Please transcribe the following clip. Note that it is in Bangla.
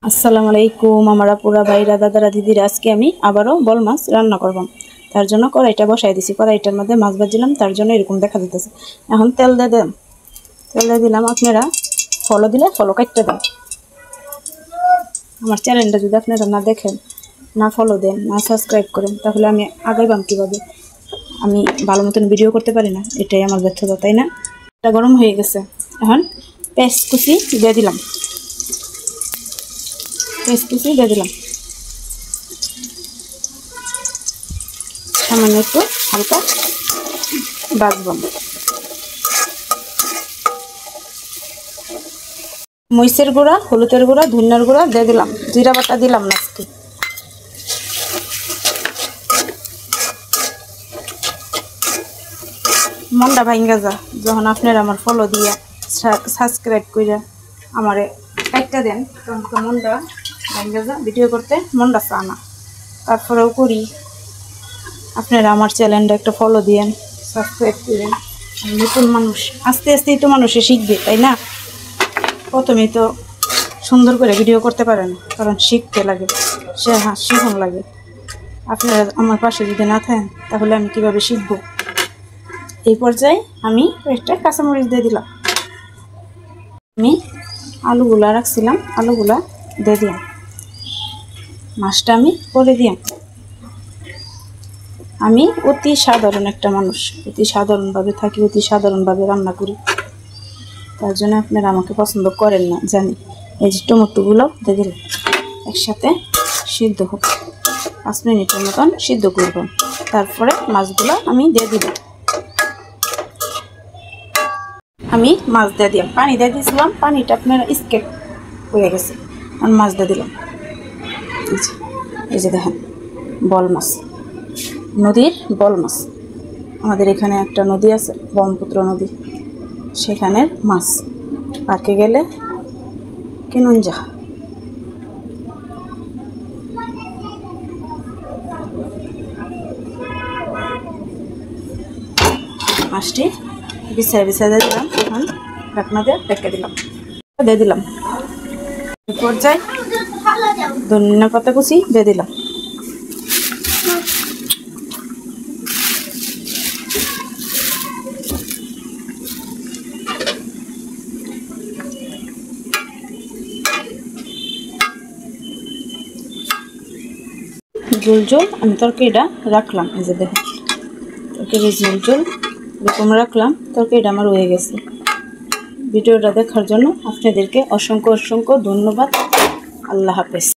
আসসালামু আলাইকুম আমার আপুরা ভাইরা দাদারা দিদিরা আজকে আমি আবারও বল মাছ রান্না করব। তার জন্য কড়াইটা বসাই দিছি। কড়াইটার মধ্যে মাছ ভাজিলাম, তার জন্য এরকম দেখা যাচ্ছে। এখন তেল দিয়ে দিলাম। আপনারা ফলো দিলে ফলো কাটতে দাও। আমার চ্যানেলটা যদি আপনারা না দেখেন, না ফলো দেন, না সাবস্ক্রাইব করেন, তাহলে আমি আগাইবাম কীভাবে? আমি ভালো মতন ভিডিও করতে পারি না, এটাই আমার ব্যর্থতা, তাই না? এটা গরম হয়ে গেছে। এখন পেঁয়াজ কুচি দিয়ে দিলাম। সামান্য একটু হালকা ভাজব। মরিচের গুঁড়া, হলুদের গুঁড়া, ধনিয়ার গুঁড়া দিয়ে দিলাম। জিরা বাটা দিলাম না আজকে। মনটা ভাঙ্গা যা যখন আপনারা আমার ফলো দিয়া সাবস্ক্রাইব কইরা আমারে একটা দেন, তখন তো মনটা ভাঙ্গা যা। ভিডিও করতে মনটা চা না, তারপরেও করি। আপনারা আমার চ্যানেলটা একটা ফলো দিয়েন, সাবস্ক্রাইব করেন। নতুন মানুষ, আস্তে আস্তেই তো মানুষে শিখবে, তাই না? প্রথমেই তো সুন্দর করে ভিডিও করতে পারে না, কারণ শিখতে লাগে, শিখন লাগে। আপনারা আমার পাশে যদি না থাকেন, তাহলে আমি কিভাবে শিখব? এই পর্যায়ে আমি একটা কাঁচামরিচ দিয়ে দিলাম। আমি আলুগুলা রাখছিলাম, আলুগুলা দিয়ে দিলাম। মাছটা আমি করে দিলাম। আমি অতি সাধারণ একটা মানুষ, অতি সাধারণভাবে থাকি, অতি সাধারণভাবে রান্না করি। তার জন্য আপনারা আমাকে পছন্দ করেন না জানি। এই যে টমেটোগুলো দিয়ে দিলাম, একসাথে সিদ্ধ হোক। 5 মিনিটের মতন সিদ্ধ করব। তারপরে মাছগুলো আমি দিয়ে দিব। আমি মাছ দিয়ে দিলাম, পানি দিয়ে দিয়েছিলাম, পানিটা আপনারা স্কিপ হয়ে গেছে। আমি মাছ দিয়ে দিলাম। এই যে দেখেন, বল মাছ, নদীর বল মাছ। আমাদের এখানে একটা নদী আছে, ব্রহ্মপুত্র নদী, সেখানের মাছ। পার্কে গেলে কিনুন যা। মাছটি বিছায় দিয়ে দিলাম। এখন ঢাকনা দিয়ে ঢেকে দিলাম, দিয়ে দিলাম। পর্যায়ে ধনিয়া পাতা কুচি দিয়ে দিলাম। ঝোল আমি তরকারিটা রাখলাম। এই যে দেখেন, তরকারি ঝোল এরকম রাখলাম। তরকারিটা আমার হয়ে গেছে। ভিডিওটা দেখার জন্য আপনাদেরকে অসংখ্য ধন্যবাদ। আল্লাহ হাফেজ।